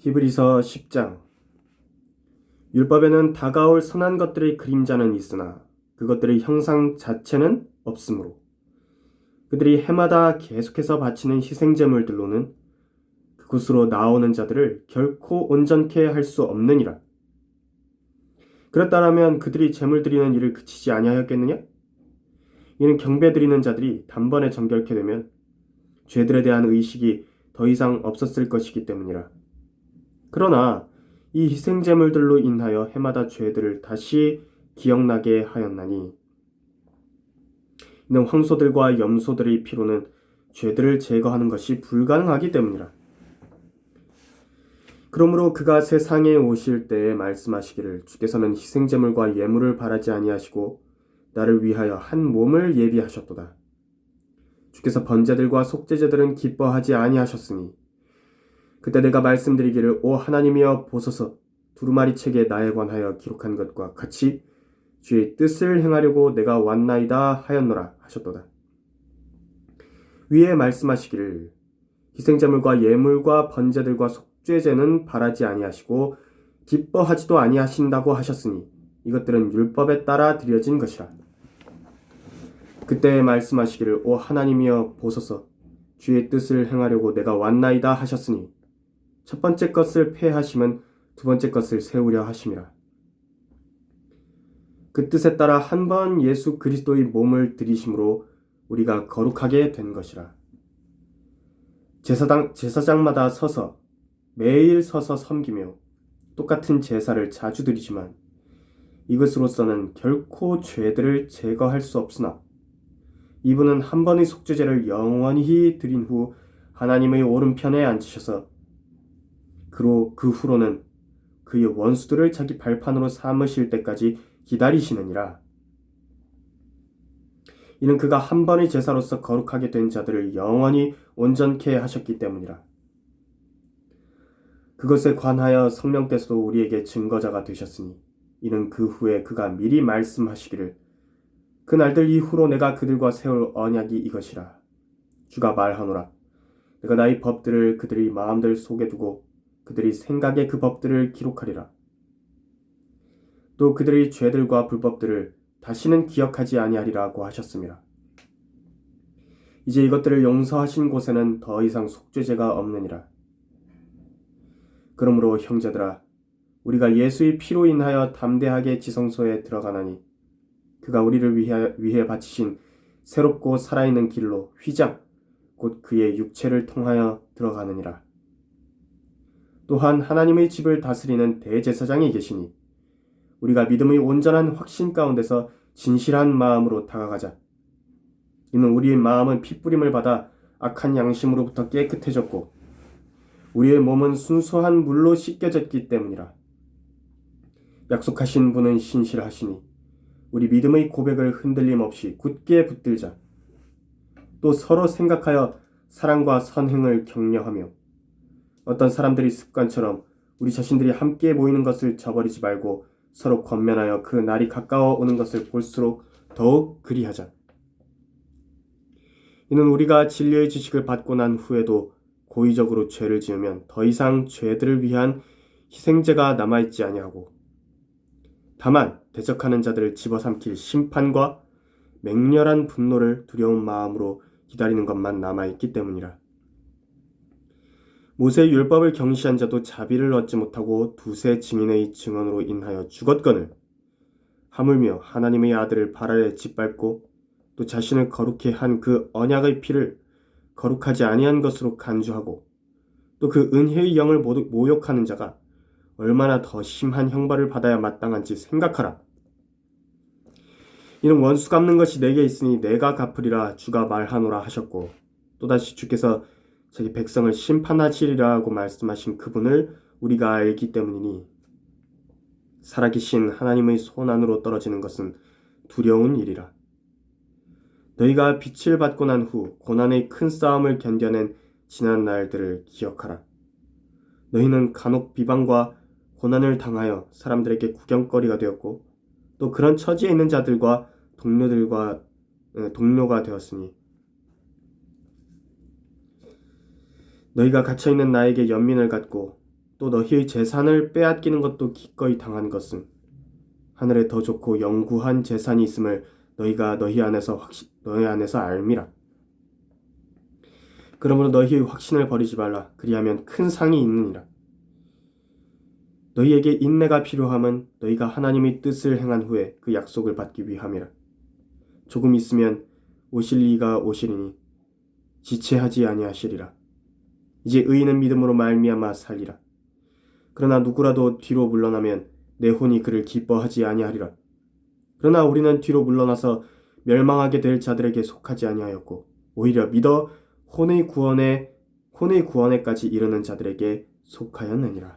히브리서 10장. 율법에는 다가올 선한 것들의 그림자는 있으나 그것들의 형상 자체는 없으므로 그들이 해마다 계속해서 바치는 희생제물들로는 그곳으로 나오는 자들을 결코 온전케 할 수 없느니라. 그렇다면 그들이 제물 드리는 일을 그치지 아니하였겠느냐? 이는 경배 드리는 자들이 단번에 정결케 되면 죄들에 대한 의식이 더 이상 없었을 것이기 때문이라. 그러나 이 희생제물들로 인하여 해마다 죄들을 다시 기억나게 하였나니 이는 황소들과 염소들의 피로는 죄들을 제거하는 것이 불가능하기 때문이라. 그러므로 그가 세상에 오실 때에 말씀하시기를 주께서는 희생제물과 예물을 바라지 아니하시고 나를 위하여 한 몸을 예비하셨도다. 주께서 번제들과 속죄제들은 기뻐하지 아니하셨으니 그때 내가 말씀드리기를 오 하나님이여 보소서 두루마리 책에 나에 관하여 기록한 것과 같이 주의 뜻을 행하려고 내가 왔나이다 하였노라 하셨도다. 위에 말씀하시기를 희생제물과 예물과 번제들과 속죄제는 바라지 아니하시고 기뻐하지도 아니하신다고 하셨으니 이것들은 율법에 따라 드려진 것이라. 그때 말씀하시기를 오 하나님이여 보소서 주의 뜻을 행하려고 내가 왔나이다 하셨으니 첫 번째 것을 폐하심은 두 번째 것을 세우려 하심이라. 그 뜻에 따라 한 번 예수 그리스도의 몸을 들이심으로 우리가 거룩하게 된 것이라. 제사장마다 서서 매일 서서 섬기며 똑같은 제사를 자주 드리지만 이것으로서는 결코 죄들을 제거할 수 없으나 이분은 한 번의 속죄제를 영원히 드린 후 하나님의 오른편에 앉으셔서 그 후로는 그의 원수들을 자기 발판으로 삼으실 때까지 기다리시느니라. 이는 그가 한 번의 제사로서 거룩하게 된 자들을 영원히 온전케 하셨기 때문이라. 그것에 관하여 성령께서도 우리에게 증거자가 되셨으니 이는 그 후에 그가 미리 말씀하시기를 그 날들 이후로 내가 그들과 세울 언약이 이것이라. 주가 말하노라. 내가 나의 법들을 그들의 마음들 속에 두고 그들의 생각에 그 법들을 기록하리라. 또 그들의 죄들과 불법들을 다시는 기억하지 아니하리라고 하셨습니다. 이제 이것들을 용서하신 곳에는 더 이상 속죄제가 없느니라. 그러므로 형제들아 우리가 예수의 피로 인하여 담대하게 지성소에 들어가나니 그가 우리를 위해 바치신 새롭고 살아있는 길로 휘장 곧 그의 육체를 통하여 들어가느니라. 또한 하나님의 집을 다스리는 대제사장이 계시니 우리가 믿음의 온전한 확신 가운데서 진실한 마음으로 다가가자. 이는 우리의 마음은 핏부림을 받아 악한 양심으로부터 깨끗해졌고 우리의 몸은 순수한 물로 씻겨졌기 때문이라. 약속하신 분은 신실하시니 우리 믿음의 고백을 흔들림 없이 굳게 붙들자. 또 서로 생각하여 사랑과 선행을 격려하며 어떤 사람들이 습관처럼 우리 자신들이 함께 모이는 것을 저버리지 말고 서로 권면하여 그 날이 가까워 오는 것을 볼수록 더욱 그리하자. 이는 우리가 진리의 지식을 받고 난 후에도 고의적으로 죄를 지으면 더 이상 죄들을 위한 희생제가 남아있지 아니하고 다만 대적하는 자들을 집어삼킬 심판과 맹렬한 분노를 두려운 마음으로 기다리는 것만 남아있기 때문이라. 모세의 율법을 경시한 자도 자비를 얻지 못하고 두세 증인의 증언으로 인하여 죽었거늘 하물며 하나님의 아들을 발 아래 짓밟고 또 자신을 거룩해 한 그 언약의 피를 거룩하지 아니한 것으로 간주하고 또 그 은혜의 영을 모욕하는 자가 얼마나 더 심한 형벌을 받아야 마땅한지 생각하라. 이는 원수 갚는 것이 내게 있으니 내가 갚으리라 주가 말하노라 하셨고 또다시 주께서 자기 백성을 심판하시리라고 말씀하신 그분을 우리가 알기 때문이니 살아계신 하나님의 손 안으로 떨어지는 것은 두려운 일이라. 너희가 빛을 받고 난 후 고난의 큰 싸움을 견뎌낸 지난 날들을 기억하라. 너희는 간혹 비방과 고난을 당하여 사람들에게 구경거리가 되었고 또 그런 처지에 있는 자들과 동료가 되었으니 너희가 갇혀있는 나에게 연민을 갖고 또 너희의 재산을 빼앗기는 것도 기꺼이 당한 것은 하늘에 더 좋고 영구한 재산이 있음을 너희가 너희 안에서 알미라. 그러므로 너희의 확신을 버리지 말라. 그리하면 큰 상이 있느니라. 너희에게 인내가 필요함은 너희가 하나님의 뜻을 행한 후에 그 약속을 받기 위함이라. 조금 있으면 오실 이가 오시리니 지체하지 아니하시리라. 이제 의인은 믿음으로 말미암아 살리라. 그러나 누구라도 뒤로 물러나면 내 혼이 그를 기뻐하지 아니하리라. 그러나 우리는 뒤로 물러나서 멸망하게 될 자들에게 속하지 아니하였고 오히려 믿어 혼의 구원에까지 이르는 자들에게 속하였느니라.